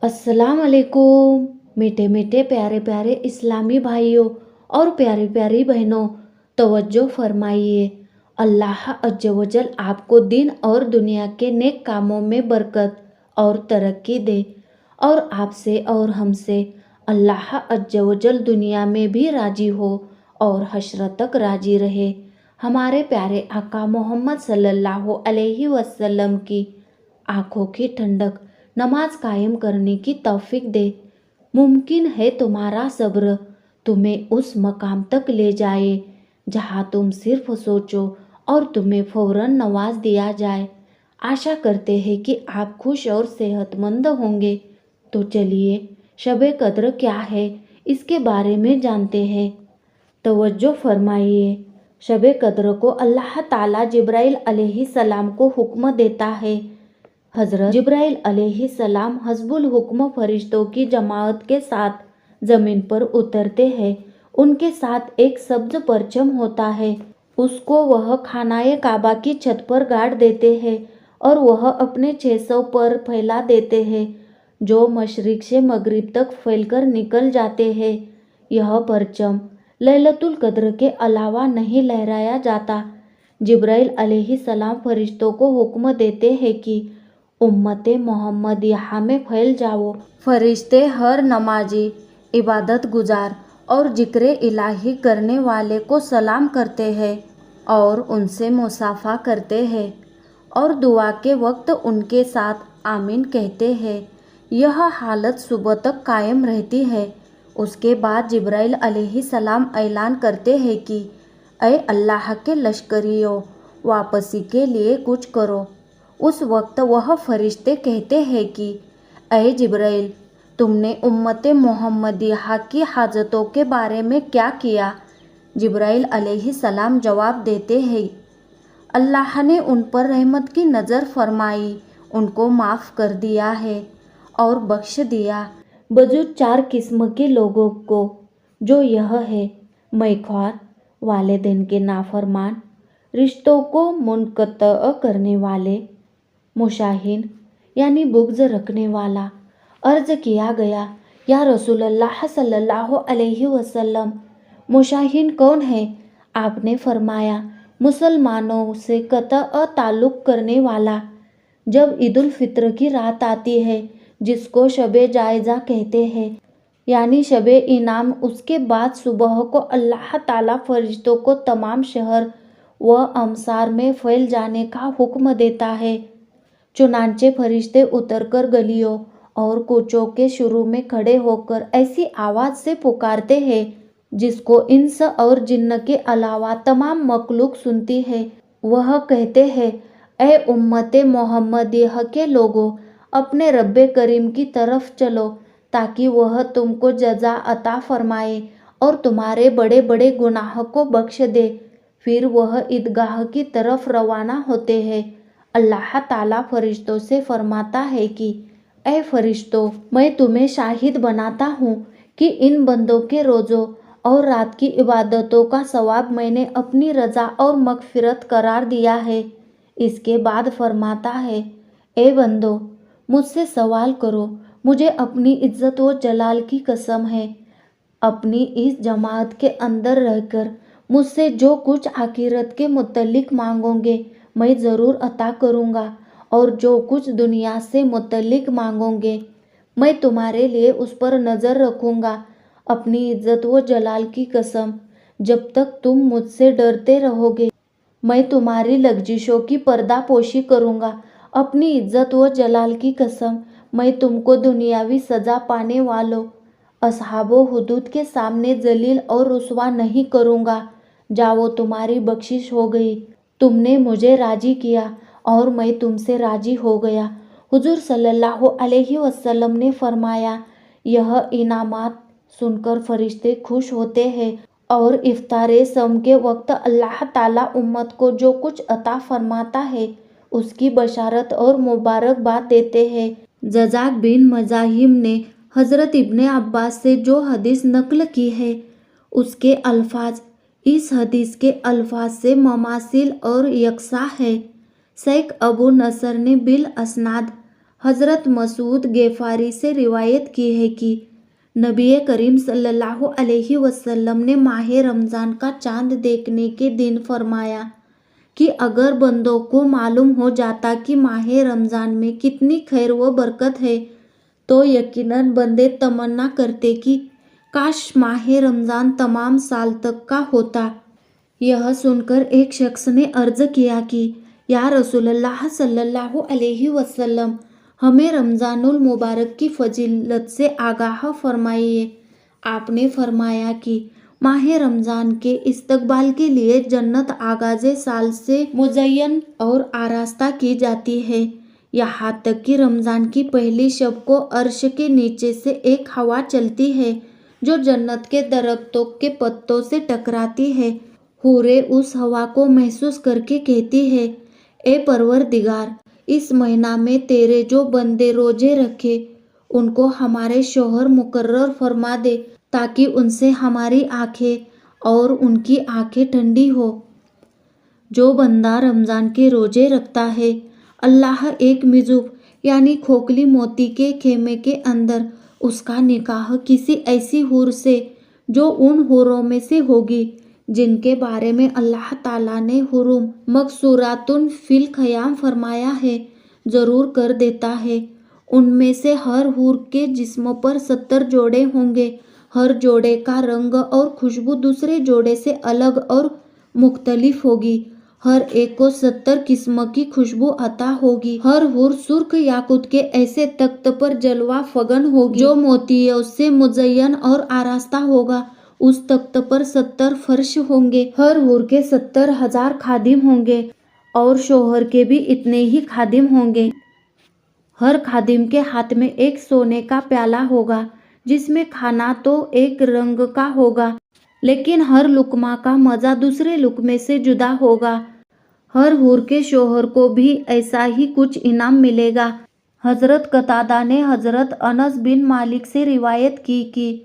अस्सलाम वालेकुम। मीठे मीठे प्यारे प्यारे इस्लामी भाइयों और प्यारी प्यारी बहनों, तवज्जो फरमाइए। अल्लाह अज्ज वजल आपको दिन और दुनिया के नेक कामों में बरकत और तरक्की दे, और आपसे और हमसे अल्लाह अज्ज वजल दुनिया में भी राजी हो और हशर तक राजी रहे। हमारे प्यारे आका मोहम्मद सल्लल्लाहु अलैहि वसल्लम की आँखों की ठंडक नमाज कायम करने की तौफीक दे। मुमकिन है तुम्हारा सब्र तुम्हें उस मकाम तक ले जाए जहाँ तुम सिर्फ सोचो और तुम्हें फौरन नवाज दिया जाए। आशा करते हैं कि आप खुश और सेहतमंद होंगे। तो चलिए शब-ए कद्र क्या है इसके बारे में जानते हैं। तवज्जो फरमाइए। शब-ए कद्र को अल्लाह ताला जिब्राइल अलैहिस्सलाम को हुक्म देता है। हज़रत जिब्राइल अलैहिस्सलाम हस्बुल हुक्म फरिश्तों की जमात के साथ ज़मीन पर उतरते हैं। उनके साथ एक सब्ज परचम होता है, उसको वह खानाए काबा की छत पर गाड़ देते हैं और वह अपने 600 पर फैला देते हैं, जो मशरिक से मगरिब तक फैलकर निकल जाते हैं। यह परचम लैलतुल कद्र के अलावा नहीं लहराया जाता। जिब्राइल अलैहिस्सलाम फरिश्तों को हुक्म देते हैं कि उम्मते मोहम्मदिया में फैल जाओ। फरिश्ते हर नमाजी, इबादत गुजार और जिक्र इलाही करने वाले को सलाम करते हैं और उनसे मुसाफा करते हैं और दुआ के वक्त उनके साथ आमीन कहते हैं। यह हालत सुबह तक कायम रहती है। उसके बाद जिब्राइल अलैहिस्सलाम ऐलान करते हैं कि ऐ अल्लाह के लश्करियों, वापसी के लिए कुछ करो। उस वक्त वह फरिश्ते कहते हैं कि ऐ जिब्राइल, तुमने उम्मते मोहम्मदिया की हाजतों के बारे में क्या किया? जिब्राइल अलैहिस्सलाम जवाब देते हैं, अल्लाह ने उन पर रहमत की नज़र फरमाई, उनको माफ़ कर दिया है और बख्श दिया। वजूद 4 किस्म के लोगों को, जो यह है मैख्वार, वालिदैन के नाफरमान, रिश्तों को मुनक़ता करने वाले, मुशाहिन यानी बुग़्ज़ रखने वाला। अर्ज़ किया गया, या रसूलल्लाह सल्लल्लाहु अलैहि वसल्लम, मुशाहिन कौन है? आपने फरमाया, मुसलमानों से क़त्अ ताल्लुक़ करने वाला। जब ईदुल फ़ित्र की रात आती है, जिसको शब-ए जायज़ा कहते हैं, यानी शब-ए इनाम, उसके बाद सुबह को अल्लाह ताला फरिश्तों को तमाम शहर व अमसार में फैल जाने का हुक्म देता है। चुनांचे फरिश्ते उतरकर गलियों और कूचों के शुरू में खड़े होकर ऐसी आवाज़ से पुकारते हैं जिसको इंस और जिन्न के अलावा तमाम मखलूक सुनती है। वह कहते हैं, ऐ उम्मते मोहम्मदिया के लोगों, अपने रब्बे करीम की तरफ चलो ताकि वह तुमको जज़ा अता फरमाए और तुम्हारे बड़े बड़े गुनाह को बख्श दे। फिर वह ईदगाह की तरफ रवाना होते हैं। अल्लाह ताला फरिश्तों से फरमाता है कि ऐ फरिश्तों, मैं तुम्हें शाहिद बनाता हूँ कि इन बंदों के रोज़ों और रात की इबादतों का सवाब मैंने अपनी रज़ा और मग़फ़िरत करार दिया है। इसके बाद फरमाता है, ए बंदो, मुझसे सवाल करो। मुझे अपनी इज़्ज़त व जलाल की कसम है, अपनी इस जमात के अंदर रहकर मुझसे जो कुछ आखिरत के मुतल्लिक मांगोगे मैं ज़रूर अता करूँगा, और जो कुछ दुनिया से मुतल्लिक मांगोगे मैं तुम्हारे लिए उस पर नज़र रखूँगा। अपनी इज़्ज़त व जलाल की कसम, जब तक तुम मुझसे डरते रहोगे मैं तुम्हारी लग़ज़िशों की पर्दापोशी करूँगा। अपनी इज़्ज़त व जलाल की कसम, मैं तुमको दुनियावी सज़ा पाने वालों असहाबो हुदूद के सामने जलील और रुसवा नहीं करूँगा। जाओ, तुम्हारी बख्शिश हो गई। तुमने मुझे राजी किया और मैं तुमसे राजी हो गया। हुजूर सल्लल्लाहु अलैहि वसल्लम ने फरमाया, यह इनामात सुनकर फरिश्ते खुश होते हैं और इफ्तारे सम के वक्त अल्लाह ताला उम्मत को जो कुछ अता फरमाता है उसकी बशारत और मुबारकबाद देते हैं। जज़ाक बिन मज़ाहिम ने हज़रत इब्ने अब्बास से जो हदीस नकल की है, उसके अल्फाज इस हदीस के अल्फाज से ममासिल और यकसा है। शेख अबू नसर ने बिल असनाद حضرت مسعود غفاری سے روایت کی ہے کہ نبی کریم صلی اللہ علیہ وسلم نے ماہ رمضان کا چاند دیکھنے کے دن فرمایا کہ اگر بندوں کو معلوم ہو جاتا کہ ماہ رمضان میں کتنی خیر و برکت ہے تو یقیناً بندے تمنا کرتے کہ کاش ماہ رمضان تمام سال تک کا ہوتا۔ یہ سن کر ایک شخص نے عرض کیا کہ یا رسول اللہ صلی اللہ علیہ وسلم، ہمیں رمضان المبارک کی فضیلت سے آگاہ فرمائیے۔ آپ نے فرمایا کہ ماہ رمضان کے استقبال کے لیے جنت آغاز سال سے مزین اور آراستہ کی جاتی ہے، یہاں تک کہ رمضان کی پہلی شب کو عرش کے نیچے سے ایک ہوا چلتی ہے جو جنت کے درختوں کے پتوں سے ٹکراتی ہے۔ حوریں اس ہوا کو محسوس کر کے کہتی ہے، اے پروردگار، اس مہینہ میں تیرے جو بندے روزے رکھے ان کو ہمارے شوہر مقرر فرما دے تاکہ ان سے ہماری آنکھیں اور ان کی آنکھیں ٹھنڈی ہو۔ جو بندہ رمضان کے روزے رکھتا ہے، اللہ ایک مجوب یعنی کھوکھلی موتی کے خیمے کے اندر اس کا نکاح کسی ایسی حور سے جو ان حوروں میں سے ہوگی جن کے بارے میں اللہ تعالیٰ نے حرم مقصوراتن فی الخیام فرمایا ہے، ضرور کر دیتا ہے۔ ان میں سے ہر حور کے جسم پر 70 جوڑے ہوں گے، ہر جوڑے کا رنگ اور خوشبو دوسرے جوڑے سے الگ اور مختلف ہوگی، ہر ایک کو 70 قسم کی خوشبو عطا ہوگی۔ ہر حور سرخ یاقوت کے ایسے تخت پر جلوہ فگن ہوگی جو موتیوں سے مزین اور آراستہ ہوگا، اس تخت پر 70 فرش ہوں گے، ہر حور کے 70,000 خادم ہوں گے اور شوہر کے بھی اتنے ہی خادم ہوں گے۔ ہر خادم کے ہاتھ میں ایک سونے کا پیالہ ہوگا جس میں کھانا تو ایک رنگ کا ہوگا لیکن ہر لقمہ کا مزہ دوسرے لقمے سے جدا ہوگا۔ ہر حور کے شوہر کو بھی ایسا ہی کچھ انعام ملے گا۔ حضرت قتادہ نے حضرت انس بن مالک سے روایت کی کہ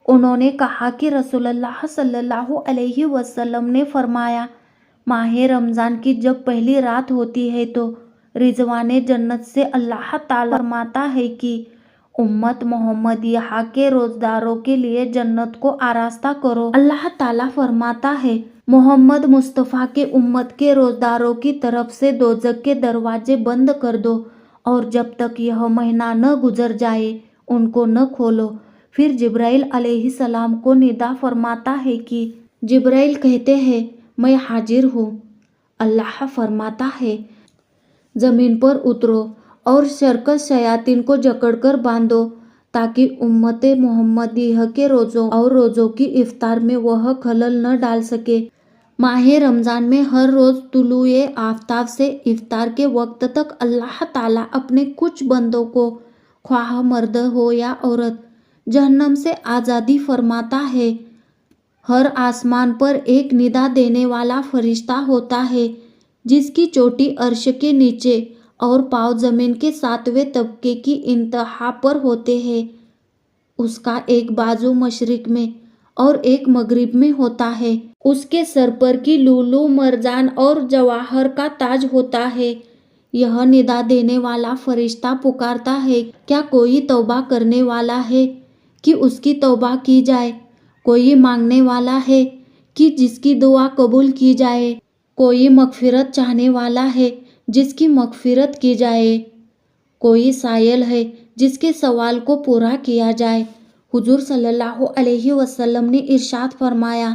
انہوں نے کہا کہ رسول اللہ صلی اللہ علیہ وسلم نے فرمایا، ماہ رمضان کی جب پہلی رات ہوتی ہے تو رضوان جنت سے اللہ تعالیٰ فرماتا ہے کہ امت محمدیہ کے روزداروں کے لیے جنت کو آراستہ کرو۔ اللہ تعالیٰ فرماتا ہے، محمد مصطفیٰ کے امت کے روزداروں کی طرف سے دوزخ کے دروازے بند کر دو اور جب تک یہ مہینہ نہ گزر جائے ان کو نہ کھولو۔ پھر جبرائیل علیہ السلام کو ندا فرماتا ہے کہ جبرائیل کہتے ہیں، میں حاضر ہوں۔ اللہ فرماتا ہے، زمین پر اترو اور سرکش شیاطین کو جکڑ کر باندھو تاکہ امت محمدیہ کے روزوں اور روزوں کی افطار میں وہ خلل نہ ڈال سکے۔ ماہ رمضان میں ہر روز طلوع آفتاب سے افطار کے وقت تک اللہ تعالیٰ اپنے کچھ بندوں کو، خواہ مرد ہو یا عورت، جہنم سے آزادی فرماتا ہے۔ ہر آسمان پر ایک ندا دینے والا فرشتہ ہوتا ہے جس کی چوٹی عرش کے نیچے اور پاؤں زمین کے 7ویں طبقے کی انتہا پر ہوتے ہیں۔ اس کا ایک بازو مشرق میں اور ایک مغرب میں ہوتا ہے۔ اس کے سر پر کی لولو مرجان اور جواہر کا تاج ہوتا ہے۔ یہ ندا دینے والا فرشتہ پکارتا ہے، کیا کوئی توبہ کرنے والا ہے کہ اس کی توبہ کی جائے؟ کوئی مانگنے والا ہے کہ جس کی دعا قبول کی جائے؟ کوئی مغفرت چاہنے والا ہے جس کی مغفرت کی جائے؟ کوئی سائل ہے جس کے سوال کو پورا کیا جائے؟ حضور صلی اللہ علیہ وسلم نے ارشاد فرمایا،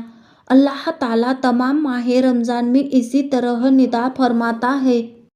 اللہ تعالیٰ تمام ماہ رمضان میں اسی طرح ندا فرماتا ہے۔